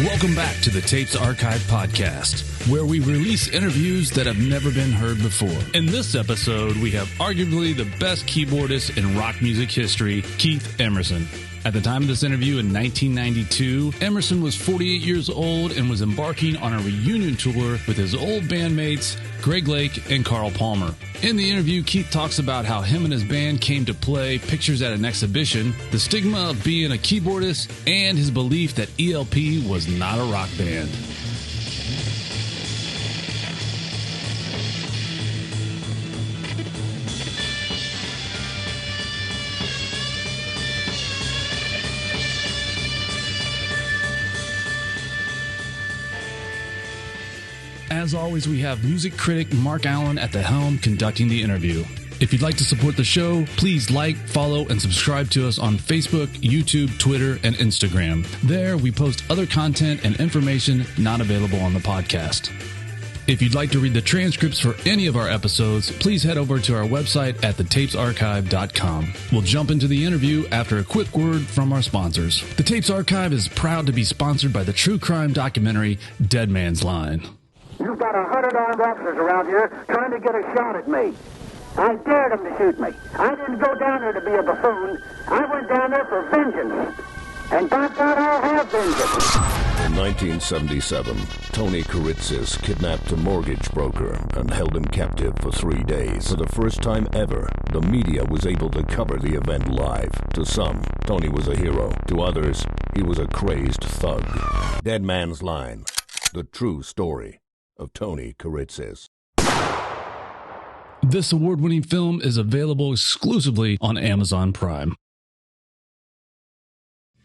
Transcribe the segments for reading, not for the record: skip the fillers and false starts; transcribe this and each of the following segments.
Welcome back to the Tapes Archive podcast, where we release interviews that have never been heard before. In this episode, we have arguably the best keyboardist in rock music history, Keith Emerson. At the time of this interview in 1992, Emerson was 48 years old and was embarking on a reunion tour with his old bandmates, Greg Lake and Carl Palmer. In the interview, Keith talks about how him and his band came to play pictures at an exhibition, the stigma of being a keyboardist, and his belief that ELP was not a rock band. As always, we have music critic Mark Allen at the helm conducting the interview. If you'd like to support the show, please like, follow, and subscribe to us on Facebook, YouTube, Twitter, and Instagram. There, we post other content and information not available on the podcast. If you'd like to read the transcripts for any of our episodes, please head over to our website at thetapesarchive.com. We'll jump into the interview after a quick word from our sponsors. The Tapes Archive is proud to be sponsored by the true crime documentary Dead Man's Line. You've got 100 armed officers around here trying to get a shot at me. I dared them to shoot me. I didn't go down there to be a buffoon. I went down there for vengeance. And by God, I'll have vengeance. In 1977, Tony Karitzis kidnapped a mortgage broker and held him captive for 3 days. For the first time ever, the media was able to cover the event live. To some, Tony was a hero. To others, he was a crazed thug. Dead Man's Line, the true story of Tony Karitzis. This award-winning film is available exclusively on Amazon Prime.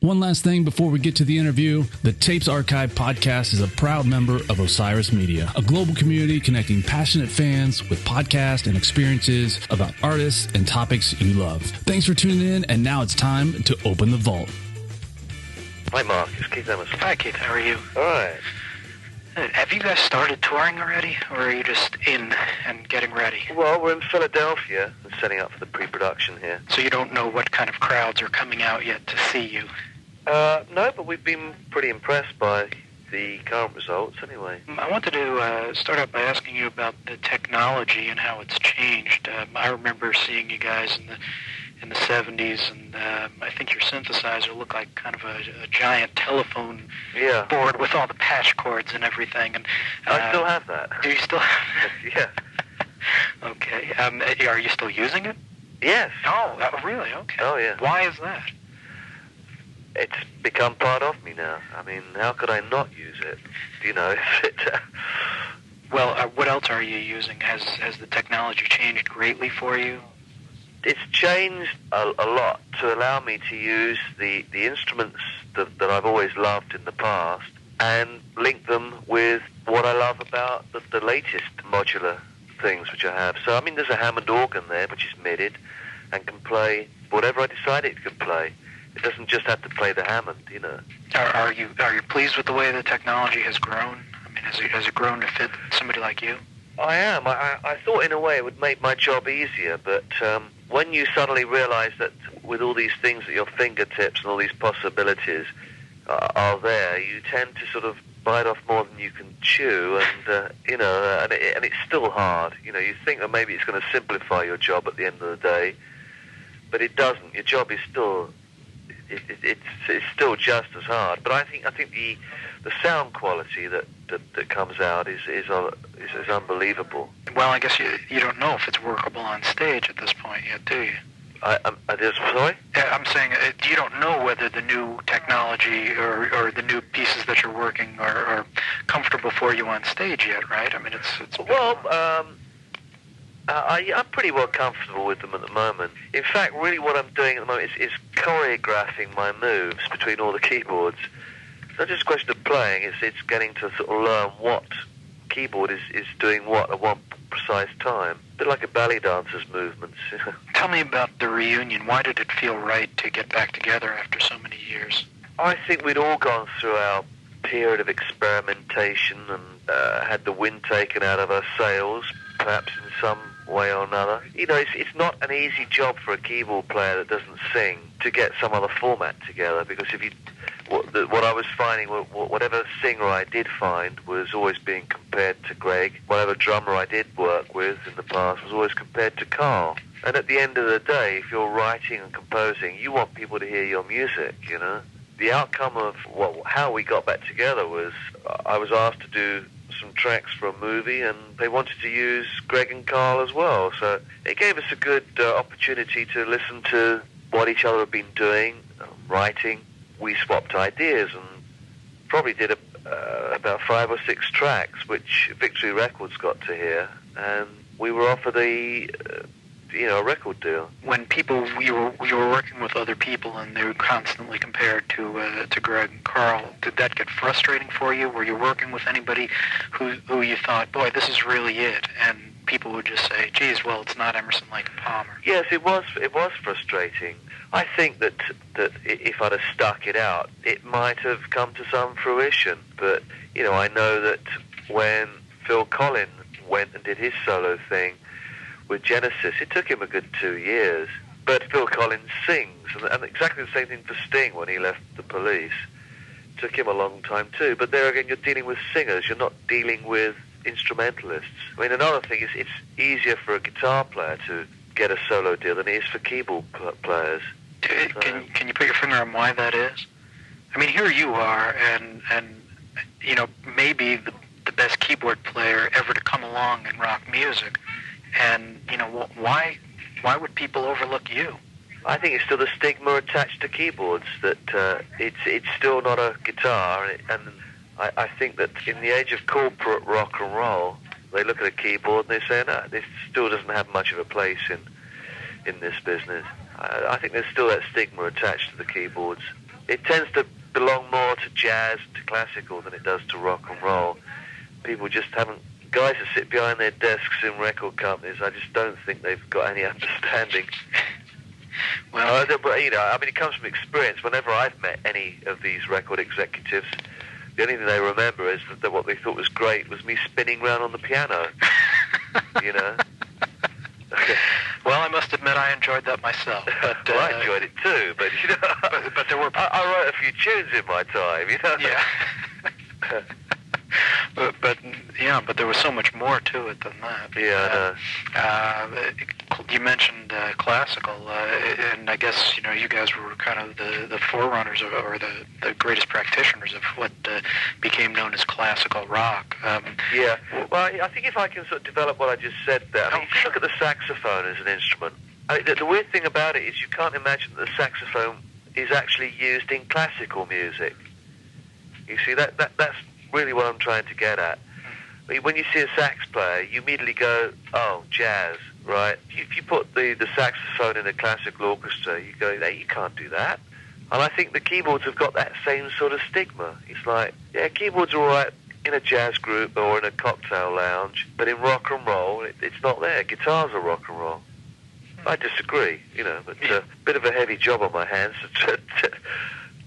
One last thing before we get to the interview, the Tapes Archive podcast is a proud member of Osiris Media, a global community connecting passionate fans with podcasts and experiences about artists and topics you love. Thanks for tuning in, and now it's time to open the vault. Hi, Mark. It's Keith Emerson. Hi, Keith. How are you? All right. Have you guys started touring already, or are you just in and getting ready? Well, we're in Philadelphia and setting up for the pre-production here. So you don't know what kind of crowds are coming out yet to see you? No, but we've been pretty impressed by the current results anyway. I wanted to start out by asking you about the technology and how it's changed. I remember seeing you guys in the 70s, and I think your synthesizer looked like kind of a giant telephone board with all the patch cords and everything. And I still have that. Do you still have it? Yeah. Okay. Are you still using it? Yes. Oh, really? Okay. Oh, yeah. Why is that? It's become part of me now. I mean, how could I not use it? You know, Well, what else are you using? Has the technology changed greatly for you? It's changed a lot to allow me to use the instruments that I've always loved in the past and link them with what I love about the latest modular things which I have. So, I mean, there's a Hammond organ there which is MIDI'd and can play whatever I decide it can play. It doesn't just have to play the Hammond, you know. Are you pleased with the way the technology has grown? I mean, has it grown to fit somebody like you? I am. I thought in a way it would make my job easier, but when you suddenly realize that with all these things at your fingertips and all these possibilities are there, you tend to sort of bite off more than you can chew, and and it's still hard. You know, you think that maybe it's going to simplify your job at the end of the day, but it doesn't. Your job is still it's still just as hard. But I think the sound quality that comes out is unbelievable. Well, I guess you don't know if it's workable on stage at this point yet, do you? Sorry? I'm saying you don't know whether the new technology or the new pieces that you're working are comfortable for you on stage yet, right? I mean, it's well, I'm pretty well comfortable with them at the moment. In fact, really what I'm doing at the moment is choreographing my moves between all the keyboards. It's not just a question of playing, it's getting to sort of learn what keyboard is doing what at one precise time. A bit like a ballet dancer's movements. Tell me about the reunion. Why did it feel right to get back together after so many years? I think we'd all gone through our period of experimentation and had the wind taken out of our sails, perhaps in some way or another. You know, it's not an easy job for a keyboard player that doesn't sing to get some other format together, because if you that what I was finding, whatever singer I did find was always being compared to Greg. Whatever drummer I did work with in the past was always compared to Carl. And at the end of the day, if you're writing and composing, you want people to hear your music, you know. The outcome of how we got back together was I was asked to do some tracks for a movie, and they wanted to use Greg and Carl as well. So it gave us a good opportunity to listen to what each other had been doing, writing. We swapped ideas and probably did about 5 or 6 tracks, which Victory Records got to hear, and we were offered a record deal. When you were working with other people and they were constantly compared to Greg and Carl, did that get frustrating for you? Were you working with anybody who you thought, boy, this is really it, and people would just say, geez, well, it's not Emerson, Lake and Palmer? Yes, it was frustrating. I think that if I'd have stuck it out, it might have come to some fruition. But, you know, I know that when Phil Collins went and did his solo thing with Genesis, it took him a good 2 years. But Phil Collins sings, and exactly the same thing for Sting when he left the Police. It took him a long time too. But there again, you're dealing with singers. You're not dealing with instrumentalists. I mean, another thing is it's easier for a guitar player to get a solo deal than it is for keyboard players. Can you put your finger on why that is? I mean, here you are, and you know, maybe the best keyboard player ever to come along in rock music, and you know, why would people overlook you? I think it's still the stigma attached to keyboards that it's still not a guitar, and I think that in the age of corporate rock and roll, they look at a keyboard and they say, no, this still doesn't have much of a place in this business. I think there's still that stigma attached to the keyboards. It tends to belong more to jazz, to classical, than it does to rock and roll. People just haven't... Guys that sit behind their desks in record companies, I just don't think they've got any understanding. Well, but, you know, I mean, it comes from experience. Whenever I've met any of these record executives, the only thing they remember is that what they thought was great was me spinning around on the piano, you know. Well, I must admit I enjoyed that myself. But, well, I enjoyed it too, but you know, but there were... I wrote a few tunes in my time, you know. Yeah. but there was so much more to it than that. Yeah, I know. You mentioned classical, and I guess you know you guys were kind of the forerunners or the greatest practitioners of what became known as classical rock. Yeah. Well, I think if I can sort of develop what I just said there, I mean, if you look at the saxophone as an instrument, the weird thing about it is you can't imagine that the saxophone is actually used in classical music. You see, that's really what I'm trying to get at. When you see a sax player, you immediately go, oh, jazz, right? If you put the saxophone in a classical orchestra, you go, no, you can't do that. And I think the keyboards have got that same sort of stigma. It's like, yeah, keyboards are all right in a jazz group or in a cocktail lounge, but in rock and roll, it's not there. Guitars are rock and roll. I disagree, you know, but a bit of a heavy job on my hands to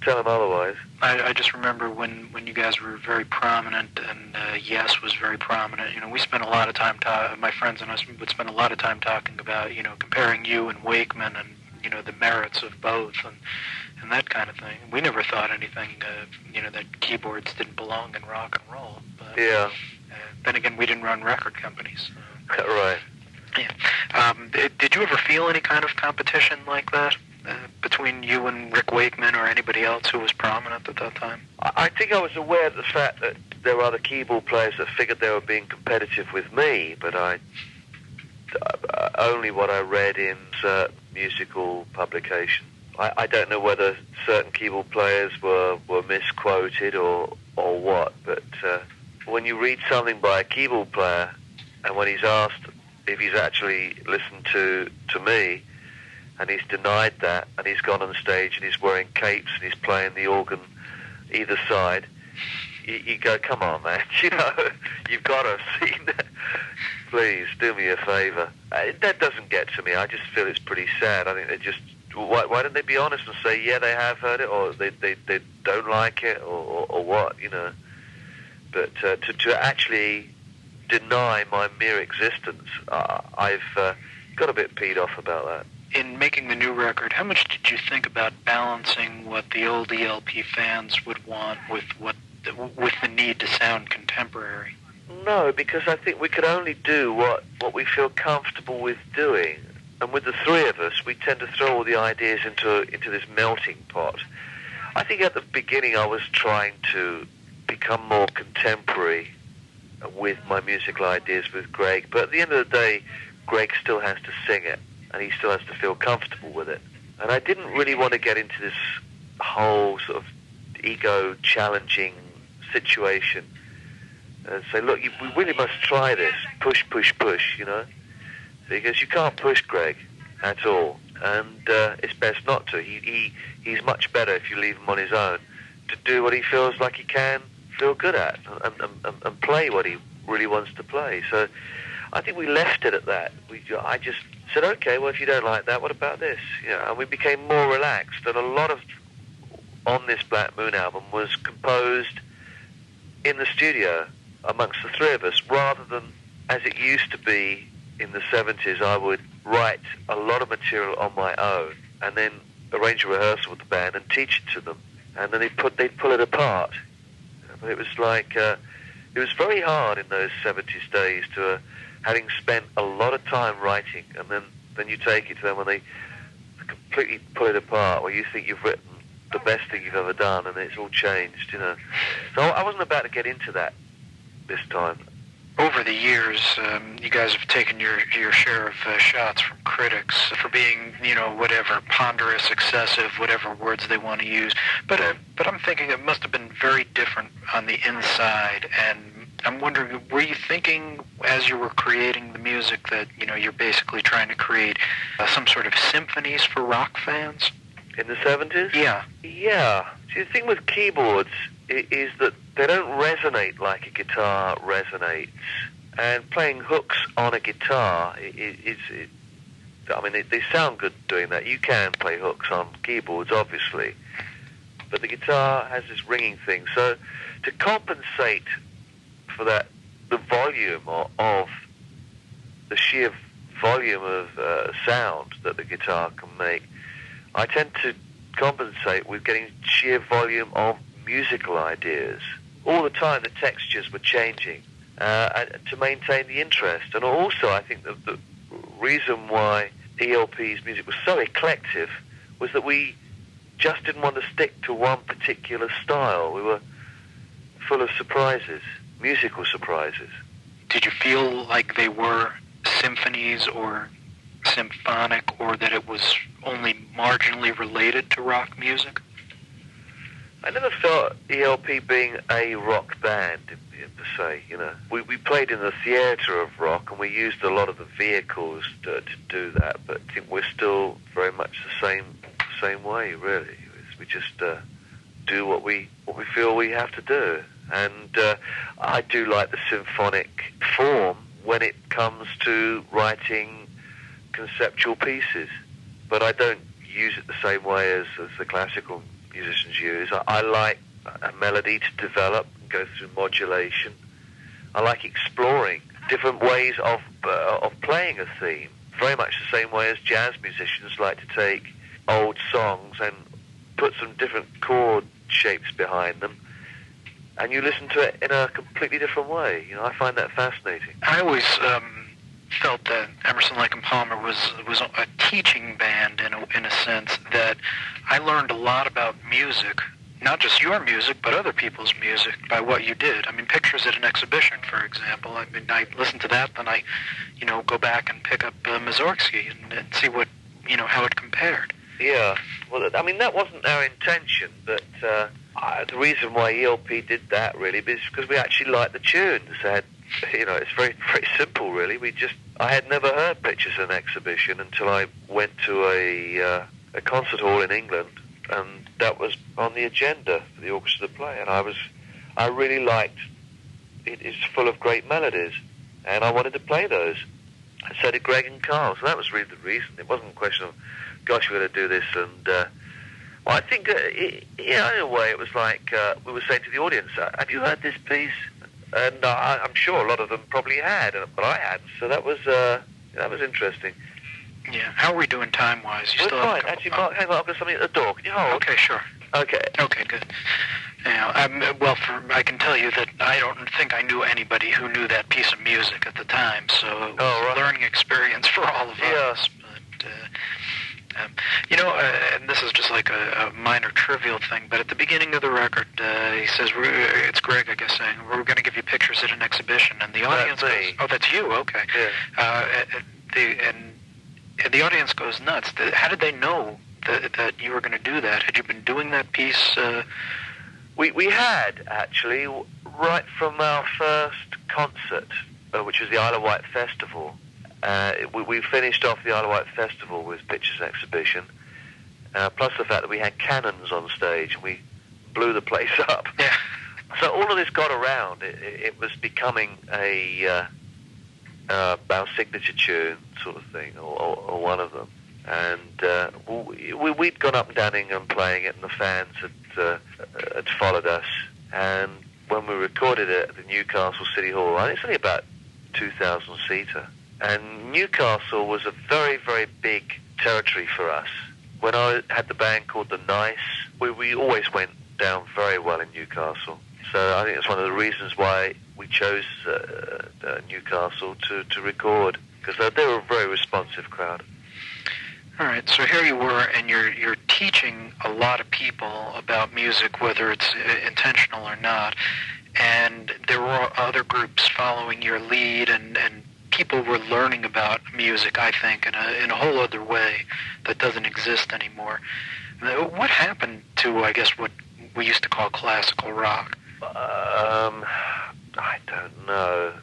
tell them otherwise. I just remember when you guys were very prominent and Yes was very prominent. You know, we spent a lot of time my friends and us would spend a lot of time talking about, you know, comparing you and Wakeman and, you know, the merits of both and that kind of thing. We never thought anything, you know, that keyboards didn't belong in rock and roll. But, yeah. Then again, we didn't run record companies. So. Right. Yeah. Did you ever feel any kind of competition like that? Between you and Rick Wakeman or anybody else who was prominent at that time? I think I was aware of the fact that there were other keyboard players that figured they were being competitive with me, but only what I read in certain musical publications. I don't know whether certain keyboard players were misquoted or what, but when you read something by a keyboard player and when he's asked if he's actually listened to me, and he's denied that, and he's gone on stage and he's wearing capes and he's playing the organ either side, you go, come on, man, you know, you've got to have seen that. Please, do me a favour. That doesn't get to me. I just feel it's pretty sad. I think they just, why don't they be honest and say, yeah, they have heard it, or they don't like it, or what, you know. But to actually deny my mere existence, I've got a bit peed off about that. in making the new record, how much did you think about balancing what the old ELP fans would want with the need to sound contemporary? No, because I think we could only do what we feel comfortable with doing. And with the three of us, we tend to throw all the ideas into this melting pot. I think at the beginning I was trying to become more contemporary with my musical ideas with Greg, but at the end of the day, Greg still has to sing it, and he still has to feel comfortable with it. And I didn't really want to get into this whole sort of ego-challenging situation and say, look, we really must try this, push, you know, because you can't push Greg at all, and it's best not to. He's much better if you leave him on his own to do what he feels like he can feel good at and play what he really wants to play. So I think we left it at that. I just said, okay, well, if you don't like that, what about this? You know, and we became more relaxed, and a lot of on this Black Moon album was composed in the studio amongst the three of us, rather than as it used to be in the 70s. I would write a lot of material on my own and then arrange a rehearsal with the band and teach it to them, and then they'd pull it apart. But it was like it was very hard in those 70s days to having spent a lot of time writing, and then you take it to them and they completely pull it apart, where you think you've written the best thing you've ever done and it's all changed, you know. So I wasn't about to get into that this time. Over the years, you guys have taken your share of shots from critics for being, you know, whatever, ponderous, excessive, whatever words they want to use. But I'm thinking it must have been very different on the inside. And I'm wondering, were you thinking as you were creating the music that, you know, you're basically trying to create some sort of symphonies for rock fans? In the 70s? Yeah. Yeah. See, the thing with keyboards is that they don't resonate like a guitar resonates. And playing hooks on a guitar they sound good doing that. You can play hooks on keyboards, obviously. But the guitar has this ringing thing. So to compensate for that, the volume of the sheer volume of sound that the guitar can make, I tend to compensate with getting sheer volume of musical ideas. All the time the textures were changing to maintain the interest. And also I think that the reason why ELP's music was so eclectic was that we just didn't want to stick to one particular style. We were full of surprises, musical surprises. Did you feel like they were symphonies or symphonic, or that it was only marginally related to rock music? I never felt ELP being a rock band, per se, you know. We played in the theatre of rock, and we used a lot of the vehicles to do that, but I think we're still very much the same way, really. We just do what we feel we have to do. And I do like the symphonic form when it comes to writing conceptual pieces, but I don't use it the same way as the classical musicians use. I like a melody to develop and go through modulation. I like exploring different ways of playing a theme, very much the same way as jazz musicians like to take old songs and put some different chord shapes behind them, and you listen to it in a completely different way. You know, I find that fascinating. I always felt that Emerson, Lake and Palmer was a teaching band in a sense, that I learned a lot about music, not just your music, but other people's music, by what you did. I mean, pictures at an exhibition, for example. I mean, I listen to that, then I, you know, go back and pick up Mussorgsky and see what, you know, how it compared. Yeah, well, I mean, that wasn't our intention, but the reason why ELP did that, really, is because we actually liked the tunes. You know, it's very, very simple, really. I had never heard Pictures at an Exhibition until I went to a concert hall in England, and that was on the agenda for the orchestra to play, and I really liked it. It's full of great melodies, and I wanted to play those. And so did Greg and Carl, so that was really the reason. It wasn't a question of, gosh, we're going to do this, and well, I think, in a way, it was like we were saying to the audience, have you heard this piece? And I'm sure a lot of them probably had, but I hadn't. So that was interesting. Yeah. How are we doing time-wise? We're fine. Actually, Mark, hang on. I've got something at the door. Can you hold? Okay, sure. Okay. Okay, good. Yeah, I can tell you that I don't think I knew anybody who knew that piece of music at the time, so it was a learning experience for all of us. But, and this is just like a minor trivial thing, but at the beginning of the record, he says, it's Greg, I guess, saying, we're going to give you pictures at an exhibition, and the audience goes, oh, that's you, okay. Yeah. And the audience goes nuts. How did they know that you were going to do that? Had you been doing that piece? We had, actually, right from our first concert, which was the Isle of Wight Festival. We finished off the Isle of Wight Festival with Pictures Exhibition, plus the fact that we had cannons on stage, and we blew the place up. Yeah. So all of this got around. It was becoming our signature tune sort of thing, or one of them. And we'd gone up and down England playing it, and the fans had followed us. And when we recorded it at the Newcastle City Hall, I think it's only about 2,000-seater. And Newcastle was a very, very big territory for us. When I had the band called The Nice, we always went down very well in Newcastle. So I think that's one of the reasons why we chose Newcastle to record, because they were a very responsive crowd. All right, so here you were, and you're teaching a lot of people about music, whether it's intentional or not, and there were other groups following your lead, and people were learning about music, I think, in a whole other way that doesn't exist anymore. What happened to, I guess, what we used to call classical rock? I don't know.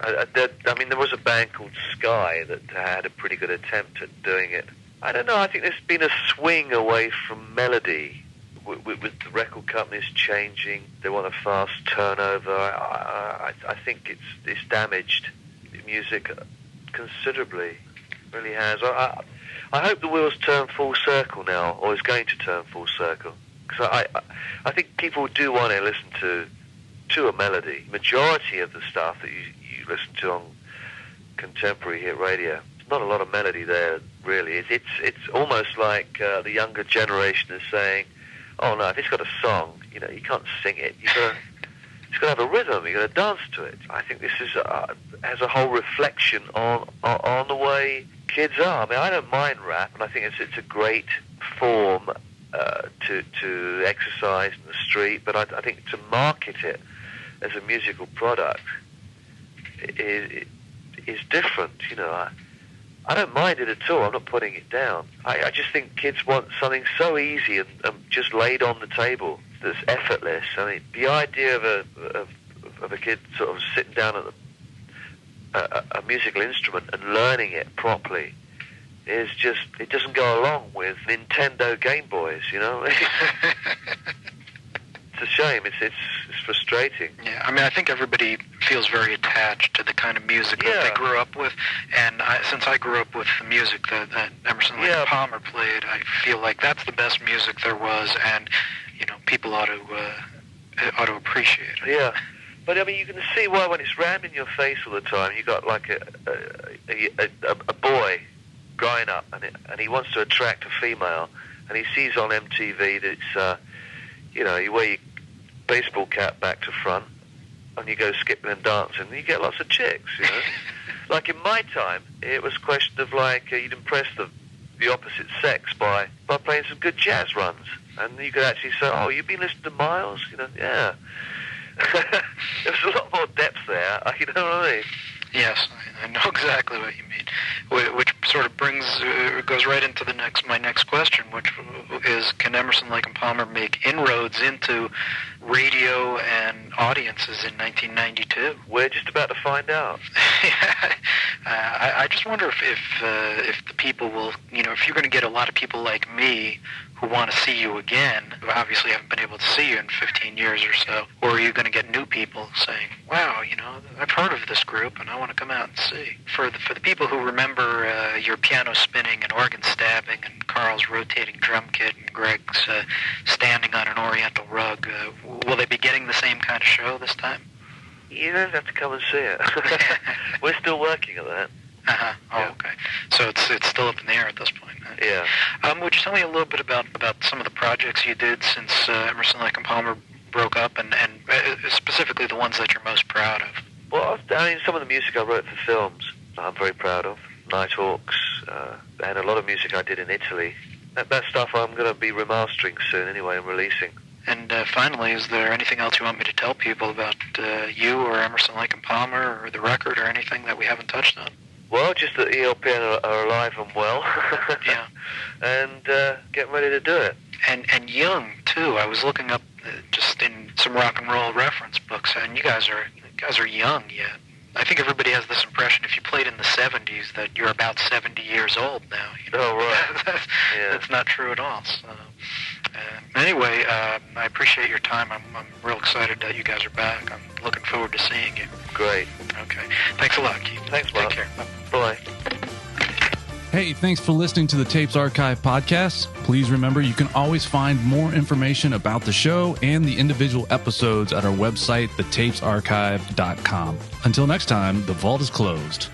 I mean, there was a band called Sky that had a pretty good attempt at doing it. I don't know. I think there's been a swing away from melody with the record companies changing. They want a fast turnover. I think it's damaged music considerably. It really has. I hope the wheels turn full circle now, or is going to turn full circle. Because I think people do want to listen to a melody. Majority of the stuff that you listen to on contemporary hit radio, there's not a lot of melody there, really. It's almost like the younger generation is saying, oh no, if it's got a song, you can't sing it. It's got to have a rhythm. You've got to dance to it. I think this is has a whole reflection on the way kids are. I mean, I don't mind rap, and I think it's a great form to exercise in the street, but I think to market it as a musical product is different. I don't mind it at all. I'm not putting it down. I just think kids want something so easy and just laid on the table that's effortless. I mean, the idea of a kid sort of sitting down at a musical instrument and learning it properly is just, it doesn't go along with Nintendo Game Boys, It's a shame. It's frustrating. Yeah, I mean, I think everybody feels very attached to the kind of music that they grew up with, and since I grew up with the music that Emerson, Lake and Palmer played, I feel like that's the best music there was, and people ought to appreciate it. Yeah, but I mean, you can see why when it's rammed in your face all the time. You got like a boy growing up, and he wants to attract a female, and he sees on MTV that it's you wear your baseball cap back to front, and you go skipping and dancing, and you get lots of chicks, Like in my time, it was a question of you'd impress the opposite sex by playing some good jazz runs, and you could actually say, oh, you've been listening to Miles? Yeah. There was a lot more depth there, you know what I mean? Yes, I know exactly what you mean, which sort of goes right into my next question, which is, can Emerson, Lake and Palmer make inroads into radio and audiences in 1992? We're just about to find out. I just wonder if the people will, if you're going to get a lot of people like me who want to see you again, who obviously haven't been able to see you in 15 years or so, or are you going to get new people saying, wow, I've heard of this group and I want to come out and see. For the people who remember your piano spinning and organ stabbing and Carl's rotating drum kit and Greg's standing on an oriental rug, will they be getting the same kind of show this time? You don't have to come and see it. We're still working at that. Uh-huh. Oh, Yeah. okay. So it's still up in the air at this point. Huh? Yeah. Would you tell me a little bit about some of the projects you did since Emerson, Lake and Palmer broke up, and specifically the ones that you're most proud of? Well, I mean, some of the music I wrote for films I'm very proud of. Nighthawks, and a lot of music I did in Italy. That stuff I'm going to be remastering soon anyway and releasing. And finally, is there anything else you want me to tell people about you or Emerson, Lake and Palmer or the record or anything that we haven't touched on? Well, just that ELPN are alive and well. Yeah. And getting ready to do it. And young, too. I was looking up just in some rock and roll reference books, and you guys are young yet. I think everybody has this impression if you played in the 70s that you're about 70 years old now. You know? Oh, right. That's not true at all. So, anyway, I appreciate your time. I'm real excited that you guys are back. I'm looking forward to seeing you. Great. Okay. Thanks a lot, Keith. Thanks, Take Mark. care. Bye. Hey, thanks for listening to the Tapes Archive podcast. Please remember you can always find more information about the show and the individual episodes at our website, thetapesarchive.com. Until next time, the vault is closed.